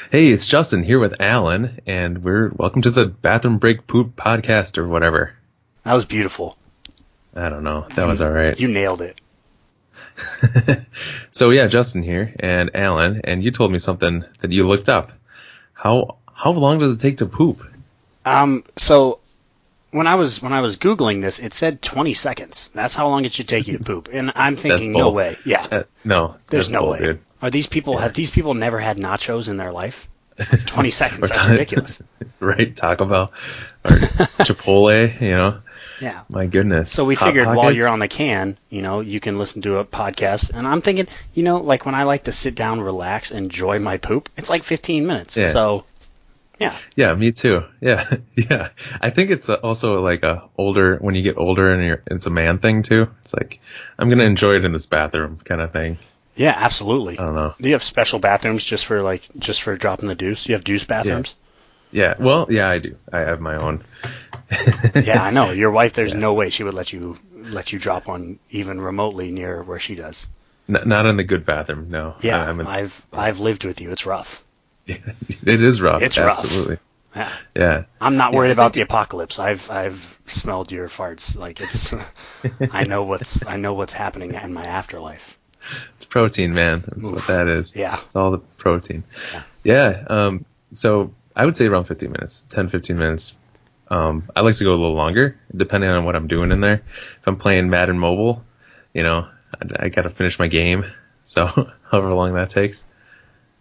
Hey, it's Justin here with Alan, and welcome to the Bathroom Break Poop podcast or whatever. That was beautiful. I don't know. That was all right. You nailed it. So yeah, Justin here and Alan, and you told me something that you looked up. How long does it take to poop? So when I was Googling this, it said 20 seconds. That's how long it should take you to poop. And I'm thinking, no way. Yeah. No. There's no way. Dude. Have these people never had nachos in their life? 20 seconds. That's ridiculous. Right? Taco Bell or Chipotle, Yeah. My goodness. So we Hot figured Pockets? while you're on the can, you can listen to a podcast. And I'm thinking, like when I like to sit down, relax, enjoy my poop, it's like 15 minutes. Yeah. So, yeah. Yeah, me too. Yeah. Yeah. I think it's also like when you get older and it's a man thing too. It's like, I'm going to enjoy it in this bathroom kind of thing. Yeah, absolutely. I don't know. Do you have special bathrooms just for dropping the deuce? You have deuce bathrooms? Yeah. Well, yeah, I do. I have my own. Yeah, I know. Your wife, there's no way she would let you drop one even remotely near where she does. Not in the good bathroom, no. Yeah, I've lived with you. It's rough. It is rough. It's absolutely. rough. Yeah. I'm not worried about the apocalypse. I've smelled your farts. Like it's I know what's happening in my afterlife. It's protein, man. That's what that is. Yeah. It's all the protein. Yeah. So I would say around 15 minutes, 10, 15 minutes. I like to go a little longer, depending on what I'm doing in there. If I'm playing Madden Mobile, I got to finish my game. So however long that takes.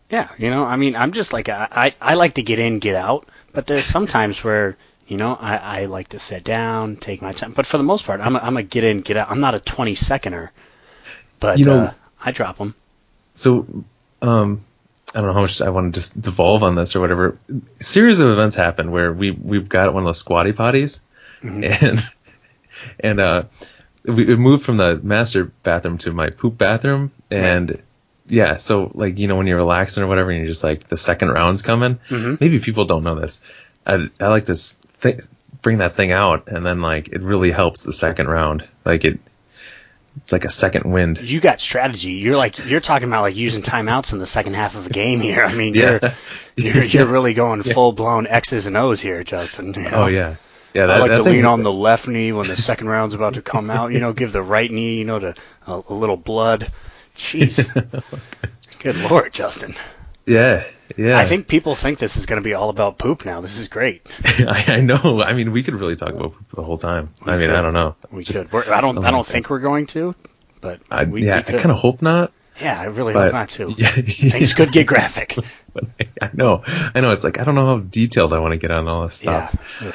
Yeah. I'm just like, I like to get in, get out. But there's some times where, I like to sit down, take my time. But for the most part, I'm a get in, get out. I'm not a 20-seconder. But I drop them. So, I don't know how much I want to just devolve on this or whatever. A series of events happen where we've got one of those squatty potties, and we moved from the master bathroom to my poop bathroom, and yeah, so like when you're relaxing or whatever, and you're just like the second round's coming. Maybe people don't know this. I like to bring that thing out, and then like it really helps the second round. Like it's like a second wind. You got strategy. You're talking about like using timeouts in the second half of a game here. I mean, you're really going full blown X's and O's here, Justin. Oh yeah, yeah. I like to lean on the left knee when the second round's about to come out. Give the right knee, to a little blood. Jeez, good Lord, Justin. Yeah. I think people think this is going to be all about poop now. This is great. I know. I mean, we could really talk about poop the whole time. I don't know. We could. I don't think we're going to, but we I kind of hope not. Yeah, I really hope not too. Things could get graphic. I know. It's like I don't know how detailed I want to get on all this stuff. Yeah.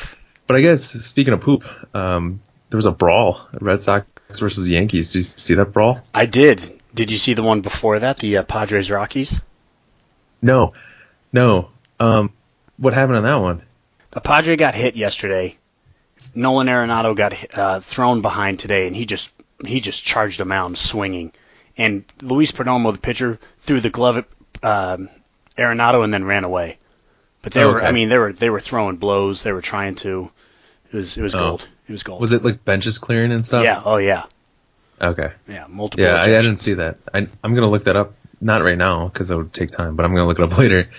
But I guess speaking of poop, there was a brawl, Red Sox versus Yankees. Did you see that brawl? I did. Did you see the one before that, the Padres Rockies? No. What happened on that one? The Padre got hit yesterday. Nolan Arenado got thrown behind today, and he just charged a mound swinging. And Luis Perdomo, the pitcher, threw the glove at Arenado and then ran away. But they were throwing blows. They were trying to. It was gold. It was gold. Was it like benches clearing and stuff? Yeah. Oh yeah. Okay. Yeah. Multiple. Yeah, I didn't see that. I'm gonna look that up. Not right now because it would take time, but I'm gonna look it up later.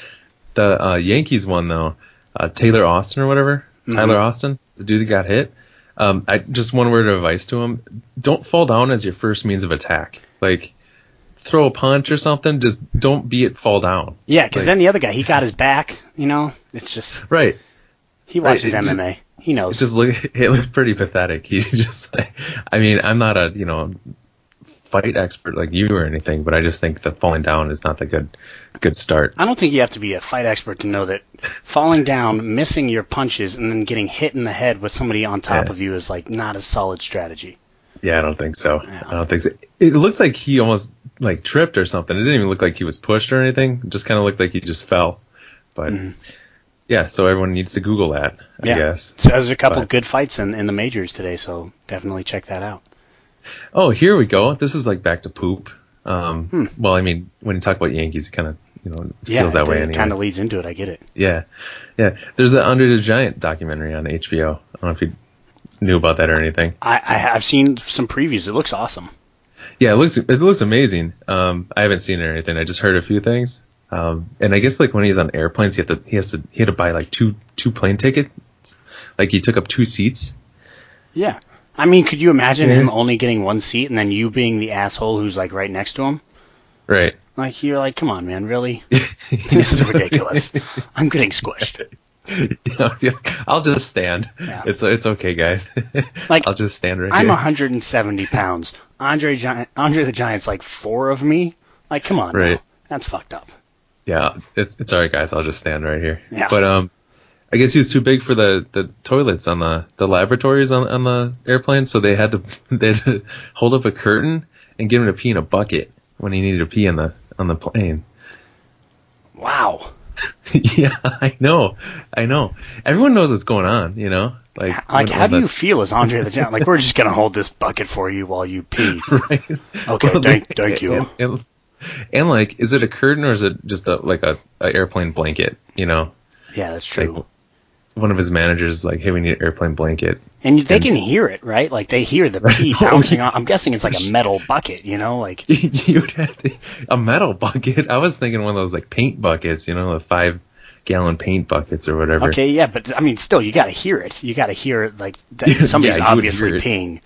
The Yankees one though, Tyler Austin, the dude that got hit. Just one word of advice to him: don't fall down as your first means of attack. Like, throw a punch or something. Just don't fall down. Yeah, because then the other guy, he got his back. It's just right. He watches MMA. He knows. It looked pretty pathetic. He just, I'm not a fight expert like you or anything, but I just think that falling down is not the good start. I don't think you have to be a fight expert to know that falling down, missing your punches, and then getting hit in the head with somebody on top of you is like not a solid strategy. Yeah, I don't think so. Yeah. I don't think so. It looked like he almost like tripped or something. It didn't even look like he was pushed or anything. It just kind of looked like he just fell. But yeah, so everyone needs to Google that, I guess. So there's a couple good fights in the majors today, so definitely check that out. Oh, here we go. This is like back to poop. Well, when you talk about Yankees, it kind of feels that way anyway. It kind of leads into it. I get it. Yeah. There's an Under the Giant documentary on HBO. I don't know if you knew about that or anything. I've seen some previews. It looks awesome. Yeah, it looks amazing. I haven't seen it or anything. I just heard a few things. And I guess like when he's on airplanes, he had to buy like two plane tickets. Like he took up 2 seats. Yeah. I mean, could you imagine him only getting 1 seat and then you being the asshole who's like right next to him? Right. Like you're like, come on, man, really? This is ridiculous. I'm getting squished. Yeah, I'll just stand. Yeah. It's okay, guys. Like I'll just stand right I'm here. 170 pounds. Andre the Giant's like 4 of me. Like, come on, Right. now. That's fucked up. Yeah, it's all right, guys. I'll just stand right here. Yeah. But I guess he was too big for the toilets on the laboratories on the airplane, so they had to hold up a curtain and get him to pee in a bucket when he needed to pee on the plane. Wow. Yeah, I know. Everyone knows what's going on, you know? Like how do you feel as Andre the Giant? Like, we're just going to hold this bucket for you while you pee. Right. Okay, Well, thank you. And like, is it a curtain or is it just a airplane blanket, you know? Yeah, that's true. Like, one of his managers is like, hey, we need an airplane blanket. And they can hear it, right? Like, they hear the pee bouncing on. I'm guessing it's like a metal bucket, you know? Like You'd have a metal bucket. I was thinking one of those like paint buckets, you know, the 5-gallon paint buckets or whatever. Okay, yeah, but I mean, still, you got to hear it. You got to hear it, like somebody's obviously peeing.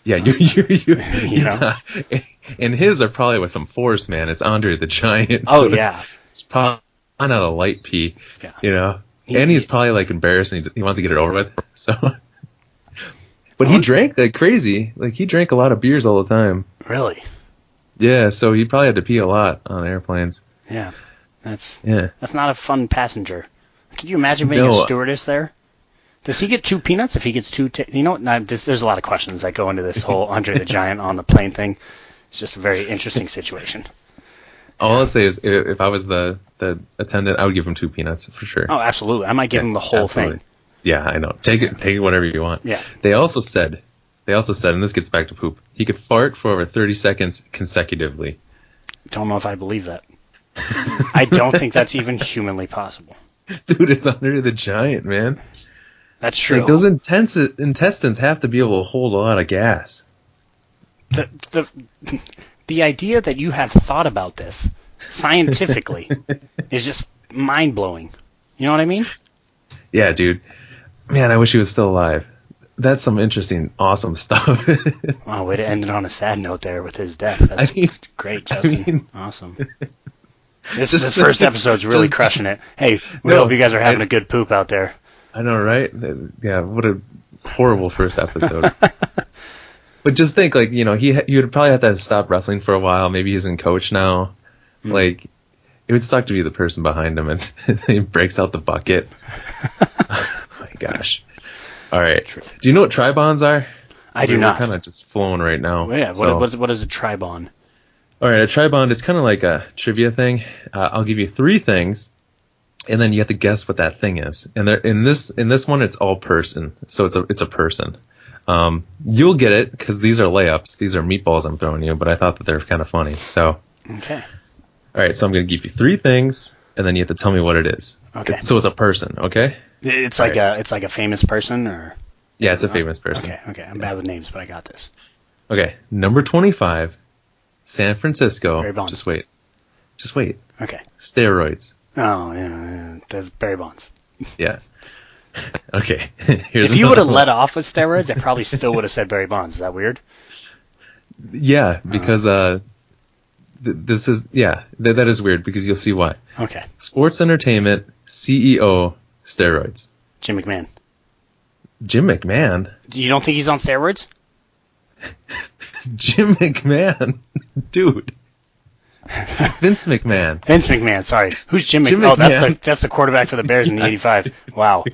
Yeah, You know? Yeah. And his are probably with some force, man. It's Andre the Giant. Oh, so yeah. It's probably not a light pee, Yeah. you know? And he's probably like embarrassed and he wants to get it over with. So, but he drank like crazy. Like he drank a lot of beers all the time. Really? Yeah, so he probably had to pee a lot on airplanes. Yeah. That's not a fun passenger. Could you imagine being a stewardess there? Does he get 2 peanuts if he gets 2? There's a lot of questions that go into this whole Andre the Giant on the plane thing. It's just a very interesting situation. All I'll say is if I was the attendant, I would give him 2 peanuts for sure. Oh, absolutely. I might give him the whole thing. Yeah, I know. Take it whatever you want. Yeah. They also said, and this gets back to poop, he could fart for over 30 seconds consecutively. Don't know if I believe that. I don't think that's even humanly possible. Dude, it's Andre the Giant, man. That's true. Like, those intestines have to be able to hold a lot of gas. The idea that you have thought about this scientifically is just mind-blowing. You know what I mean? Yeah, dude. Man, I wish he was still alive. That's some interesting, awesome stuff. Wow, way to end it on a sad note there with his death. That's great, Justin. Awesome. This first episode's really crushing it. Hey, we hope you guys are having a good poop out there. I know, right? Yeah, what a horrible first episode. But just think, like, you know, you would probably have to stop wrestling for a while. Maybe he's in coach now. Like, it would suck to be the person behind him, and he breaks out the bucket. Oh my gosh. All right. Do you know what tri-bonds are? I do not. We're kind of just flowing right now. Well, yeah. So. What is a tri-bond? All right, a tri-bond, it's kind of like a trivia thing. I'll give you 3 things, and then you have to guess what that thing is. And in this one, it's all person. So it's a person. You'll get it because these are layups. These are meatballs I'm throwing you, but I thought that they're kind of funny. So, okay. All right, so I'm going to give you 3 things, and then you have to tell me what it is. Okay. So it's a person, okay? It's like a famous person, or? Yeah, it's a famous person. Okay. I'm bad with names, but I got this. Okay, number 25, San Francisco. Barry Bonds. Just wait. Okay. Steroids. Oh, yeah. That's Barry Bonds. Yeah. Okay. If you would have let off with steroids, I probably still would have said Barry Bonds. Is that weird? Yeah, because this is that is weird because you'll see why. Okay. Sports entertainment CEO steroids. Jim McMahon. Jim McMahon? You don't think he's on steroids? Jim McMahon, dude. Vince McMahon. Vince McMahon. Sorry, who's Jim McMahon? Oh, that's the quarterback for the Bears in the '85. Wow.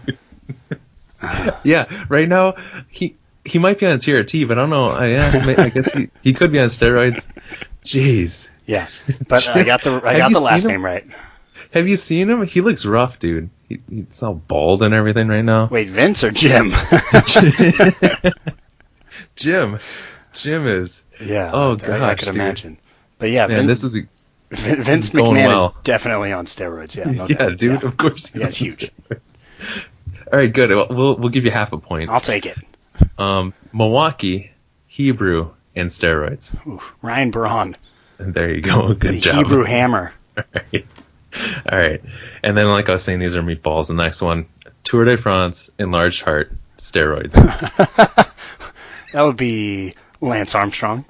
Yeah, right now he might be on TRT, but I don't know. I guess he could be on steroids. Jeez. Yeah, but I got the last name right. Have you seen him? He looks rough, dude. He's all bald and everything right now. Wait, Vince or Jim? Jim is. Yeah. Oh gosh, I could imagine. But yeah, man, Vince McMahon is definitely on steroids. Yeah. No yeah, doubt. dude. Yeah. Of course. He's huge. Steroids. All right, good. We'll give you half a point. I'll take it. Milwaukee, Hebrew, and steroids. Ooh, Ryan Braun. There you go. Good job. Hebrew Hammer. All right. All right. And then, like I was saying, these are meatballs. The next one, Tour de France, enlarged heart, steroids. That would be Lance Armstrong.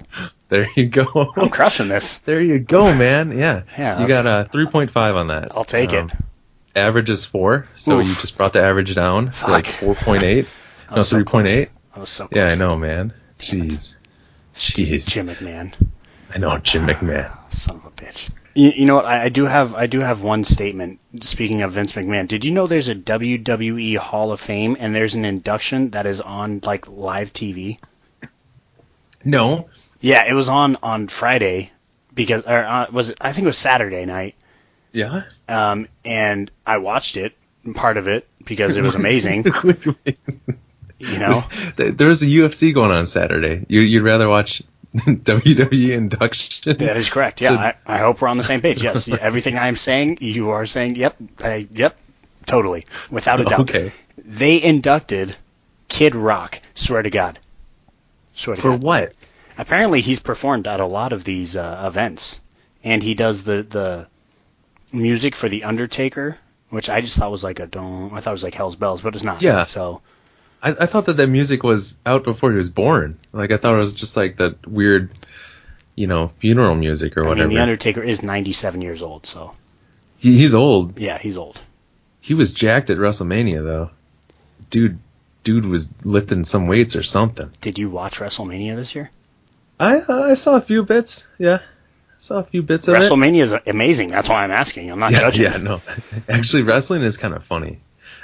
There you go. I'm crushing this. There you go, man. Yeah. Yeah. You got a 3.5 on that. I'll take it. Average is 4, so Oof. you just brought the average down to like 4.8. No, so 3.8. I was so close. Yeah, I know, man. Jeez. Jim McMahon. I know, Jim McMahon. Son of a bitch. You know what? I do have one statement. Speaking of Vince McMahon, did you know there's a WWE Hall of Fame and there's an induction that is on like live TV? No. Yeah, it was on Friday because was it? I think it was Saturday night. Yeah. And I watched it, part of it, because it was amazing. You know, there's a UFC going on Saturday. You'd rather watch WWE induction? That is correct. Yeah, I hope we're on the same page. Yes, everything I'm saying, you are saying. Yep, yep, totally, without a doubt. Okay. They inducted Kid Rock. Swear to God. Swear to For God. what? Apparently, he's performed at a lot of these events, and he does the music for The Undertaker, which I just thought was like I thought it was like Hell's Bells, but it's not. Yeah. So. I thought that music was out before he was born. Like, I thought it was just like that weird, funeral music or whatever. I mean, The Undertaker is 97 years old, so. He's old. Yeah, he's old. He was jacked at WrestleMania, though. Dude was lifting some weights or something. Did you watch WrestleMania this year? I saw a few bits, yeah. Saw a few bits of it. WrestleMania is amazing. That's why I'm asking. I'm not judging. Yeah, no. Actually, wrestling is kind of funny.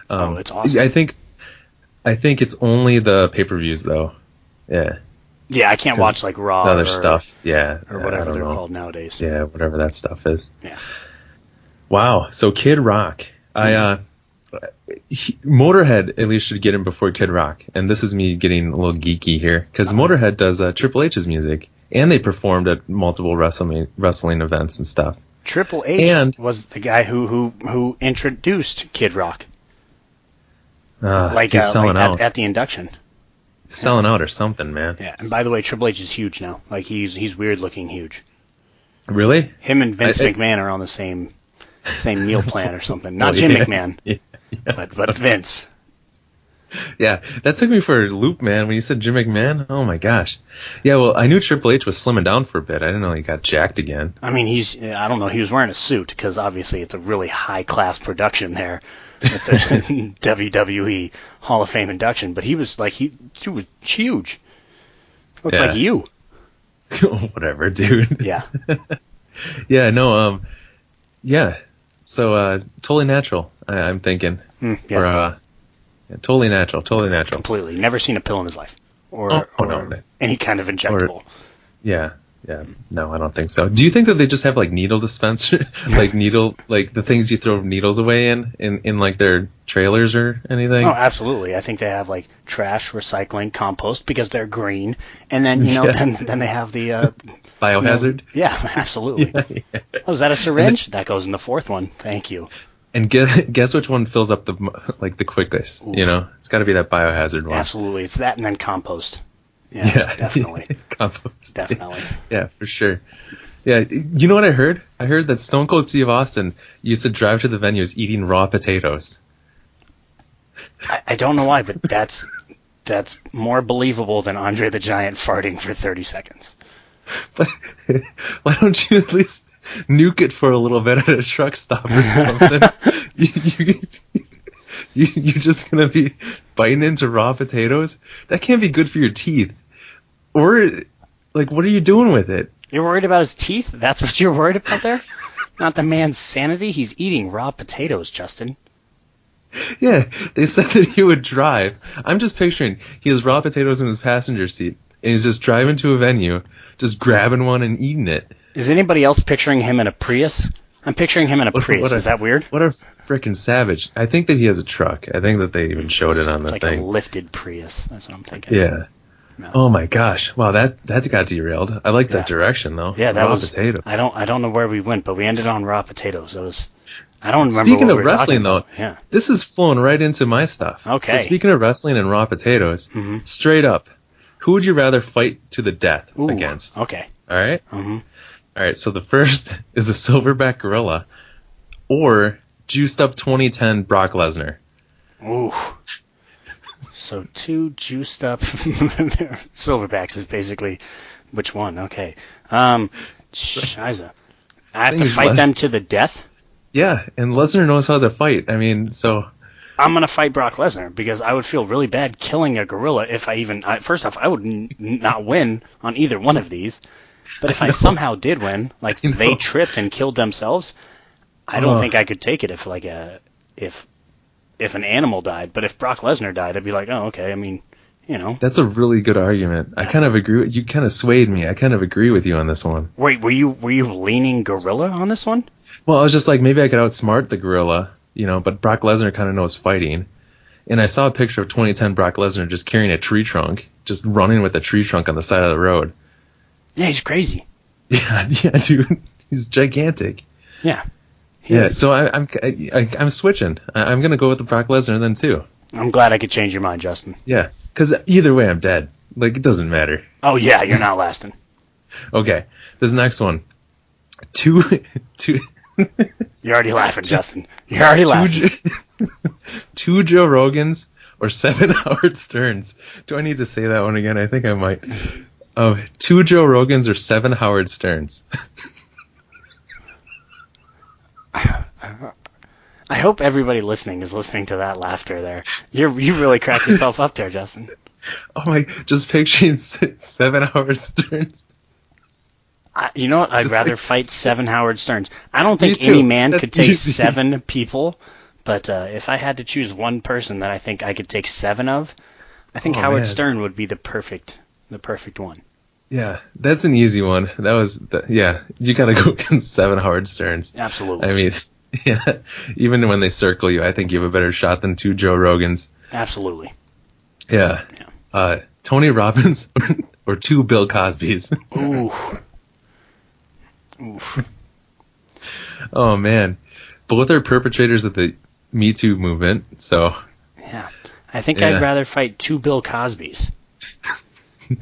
It's awesome. I think it's only the pay-per-views, though. Yeah. Yeah, I can't watch like Raw other stuff. Yeah. Or whatever they're called nowadays. Yeah, whatever that stuff is. Yeah. Wow. So Kid Rock. Motorhead at least should get him before Kid Rock. And this is me getting a little geeky here because Motorhead does Triple H's music, and they performed at multiple wrestling events and stuff. Triple H was the guy who introduced Kid Rock. He's selling out at the induction. Selling out or something, man. Yeah, and by the way, Triple H is huge now. Like he's weird looking huge. Really? Him and Vince McMahon are on the same meal plan or something. Not Jim McMahon, but Vince. Yeah, that took me for a loop, man. When you said Jim McMahon, oh my gosh. Yeah, well, I knew Triple H was slimming down for a bit. I didn't know he got jacked again. I mean, I don't know, he was wearing a suit because obviously it's a really high class production there with the WWE Hall of Fame induction. But he was like, he was huge. Looks like you. Whatever, dude. Yeah. Yeah, no, yeah. So, totally natural, I'm thinking. Yeah. Or, totally natural. Completely. Never seen a pill in his life. Or any kind of injectable. Yeah. No, I don't think so. Do you think that they just have like needle dispenser, like the things you throw needles away in like their trailers or anything? Oh, absolutely. I think they have like trash, recycling, compost because they're green, and then then they have the biohazard. Yeah, absolutely. Yeah. Oh, is that a syringe? That goes in the fourth one. Thank you. And guess which one fills up the quickest? Oof. It's got to be that biohazard one. Absolutely, it's that and then compost. Yeah, definitely. Compost. Definitely. Yeah, for sure. Yeah, you know what I heard? I heard that Stone Cold Steve Austin used to drive to the venues eating raw potatoes. I don't know why, but that's more believable than Andre the Giant farting for 30 seconds. But why don't you at least nuke it for a little bit at a truck stop or something? You're just going to be biting into raw potatoes? That can't be good for your teeth. Or, like, what are you doing with it? You're worried about his teeth? That's what you're worried about there? Not the man's sanity? He's eating raw potatoes, Justin. Yeah, they said that he would drive. I'm just picturing he has raw potatoes in his passenger seat, and he's just driving to a venue, just grabbing one and eating it. Is anybody else picturing him in a Prius? I'm picturing him in a Prius. Is that weird? What a freaking savage. I think that he has a truck. I think that they even showed it on the thing. Like a lifted Prius. That's what I'm thinking. Yeah. No. Oh my gosh! Wow, that got derailed. I like that direction though. Yeah, that raw was potatoes. I don't know where we went, but we ended on raw potatoes. It was. I don't remember. Speaking what of we wrestling though, yeah. This is flowing right into my stuff. Okay. So speaking of wrestling and raw potatoes, straight up, who would you rather fight to the death against? Okay. All right. Mm-hmm. All right. So the first is a silverback gorilla, or juiced up 2010 Brock Lesnar. Ooh. So 2 juiced up silverbacks is basically which one? Okay. Shiza. I have to fight them to the death? Yeah, and Lesnar knows how to fight. I mean, so... I'm going to fight Brock Lesnar because I would feel really bad killing a gorilla if I even... first off, I would not win on either one of these. But if I somehow did win, like they tripped and killed themselves, I don't think I could take it if like if an animal died. But if Brock Lesnar died, I'd be like, oh, okay. I mean, you know. That's a really good argument. I kind of agree. You kind of swayed me. I kind of agree with you on this one. Wait, were you leaning gorilla on this one? Well, I was just like, maybe I could outsmart the gorilla, you know, but Brock Lesnar kind of knows fighting. And I saw a picture of 2010 Brock Lesnar just carrying a tree trunk, just running with a tree trunk on the side of the road. Yeah, he's crazy. Yeah, dude. He's gigantic. Yeah. Yeah, so I'm switching. I'm going to go with the Brock Lesnar then, too. I'm glad I could change your mind, Justin. Yeah, because either way, I'm dead. Like, it doesn't matter. Oh, yeah, you're not lasting. Okay, this next one. Two. You're already laughing, Justin. You're already laughing. 2 Joe Rogans or 7 Howard Sterns. Do I need to say that one again? I think I might. 2 Joe Rogans or 7 Howard Sterns. I hope everybody listening is listening to that laughter there. You really cracked yourself up there, Justin. Oh my! Just picturing 7 Howard Sterns. You know what? I'd rather fight 7 Howard Sterns. I don't think any man could take easy. 7 people, but if I had to choose one person that I think I could take 7 of, I think Howard Stern would be the perfect one. Yeah, that's an easy one. That was you got to go against 7 Howard Sterns. Absolutely. I mean, yeah, even when they circle you, I think you have a better shot than 2 Joe Rogans. Absolutely. Yeah. Tony Robbins or 2 Bill Cosbys. Ooh. Oof. Oh man, both are perpetrators of the Me Too movement. So yeah, I think I'd rather fight 2 Bill Cosbys. You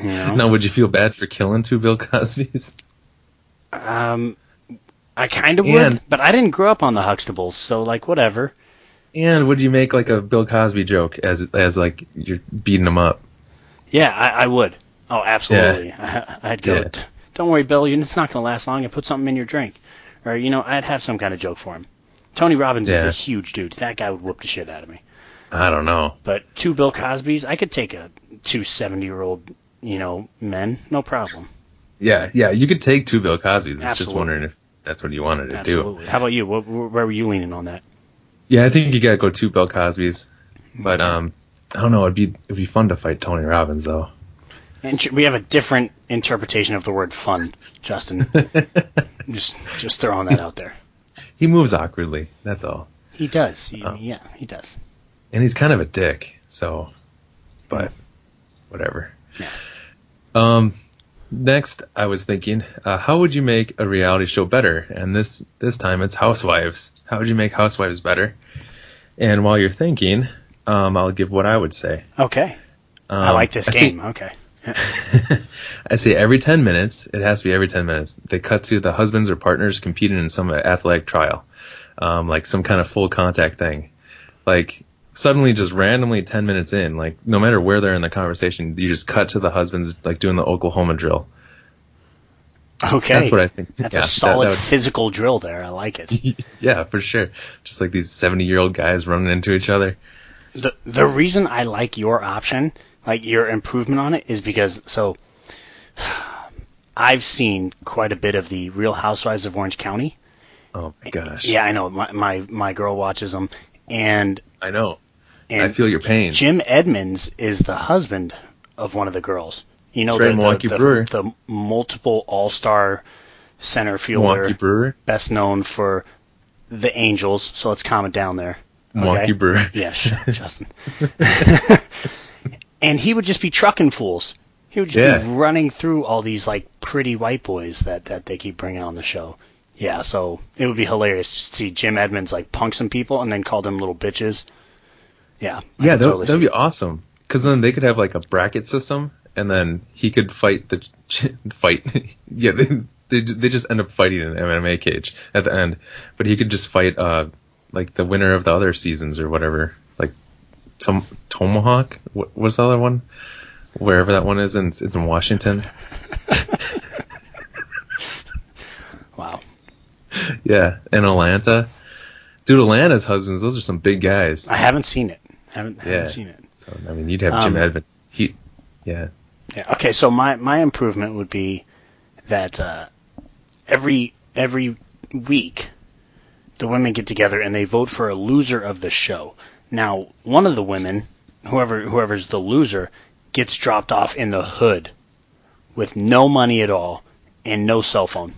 know? Now, would you feel bad for killing 2 Bill Cosbys? I kind of would, but I didn't grow up on the Huxtables, so like whatever. And would you make like a Bill Cosby joke as like you're beating him up? Yeah, I would. Oh, absolutely. Yeah. I'd go. Yeah. Don't worry, Bill. It's not going to last long. I put something in your drink, or I'd have some kind of joke for him. Tony Robbins is a huge dude. That guy would whoop the shit out of me. I don't know. But 2 Bill Cosbys, I could take 2 70-year-old, men, no problem. Yeah, you could take 2 Bill Cosbys. It's Absolutely. just wondering if that's what you wanted to do. How about you? Where were you leaning on that? Yeah, I think you got to go 2 Bill Cosbys. But I don't know. It'd be fun to fight Tony Robbins though. And we have a different interpretation of the word fun, Justin. just throwing that out there. He moves awkwardly. That's all. He does. Yeah, he does. And he's kind of a dick. So, but whatever. Yeah. Next, I was thinking, how would you make a reality show better? And this time it's Housewives. How would you make Housewives better? And while you're thinking, I'll give what I would say. Okay. I like this game. Okay. I say every 10 minutes, it has to be every 10 minutes, they cut to the husbands or partners competing in some athletic trial, like some kind of full contact thing. Like suddenly just randomly 10 minutes in, like no matter where they're in the conversation, you just cut to the husbands like doing the Oklahoma drill. Okay. That's what I think. That's a solid physical drill there. I like it. Yeah, for sure. Just like these 70-year-old guys running into each other. The reason I like your option, like your improvement on it, is because I've seen quite a bit of the Real Housewives of Orange County. Oh my gosh. Yeah, I know. My girl watches them, and I know. And I feel your pain. Jim Edmonds is the husband of one of the girls. The multiple all-star center fielder, best known for the Angels. So let's calm it down there. Okay? Wonky Brewer. Yeah, Justin. And he would just be trucking fools. He would just be running through all these like pretty white boys that they keep bringing on the show. Yeah, so it would be hilarious to see Jim Edmonds like punk some people and then call them little bitches. Yeah. Yeah, that'd be awesome. Because then they could have like a bracket system, and then he could fight. Yeah, they just end up fighting in an MMA cage at the end. But he could just fight like the winner of the other seasons or whatever, like Tomahawk. What's the other one? Wherever that one is, it's in Washington. Wow. Yeah, and Atlanta. Dude, Atlanta's husbands, those are some big guys. I haven't seen it. Haven't seen it. So, I mean, you'd have Jim Edmonds. Yeah. Okay, so my improvement would be that every week the women get together and they vote for a loser of the show. Now, one of the women, whoever's the loser, gets dropped off in the hood with no money at all and no cell phone.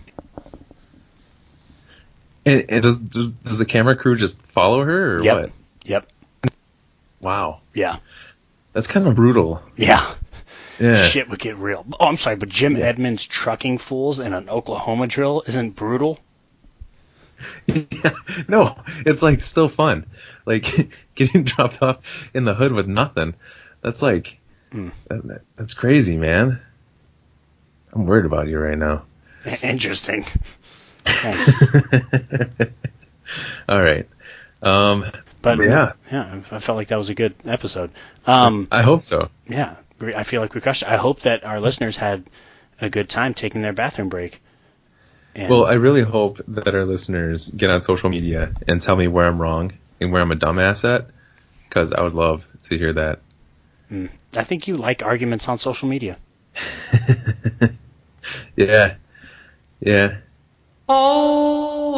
And does the camera crew just follow her or what? Yep. Wow. Yeah. That's kind of brutal. Yeah. Yeah. Shit would get real. Oh, I'm sorry, but Jim Edmonds trucking fools in an Oklahoma drill isn't brutal? Yeah. No, it's like still fun. Like getting dropped off in the hood with nothing. That's like, that's crazy, man. I'm worried about you right now. Interesting. Thanks. All right. But yeah, I felt like that was a good episode. I hope so. Yeah, I feel like we crushed it. I hope that our listeners had a good time taking their bathroom break. Well, I really hope that our listeners get on social media and tell me where I'm wrong and where I'm a dumbass at, because I would love to hear that. I think you like arguments on social media. Yeah. Oh,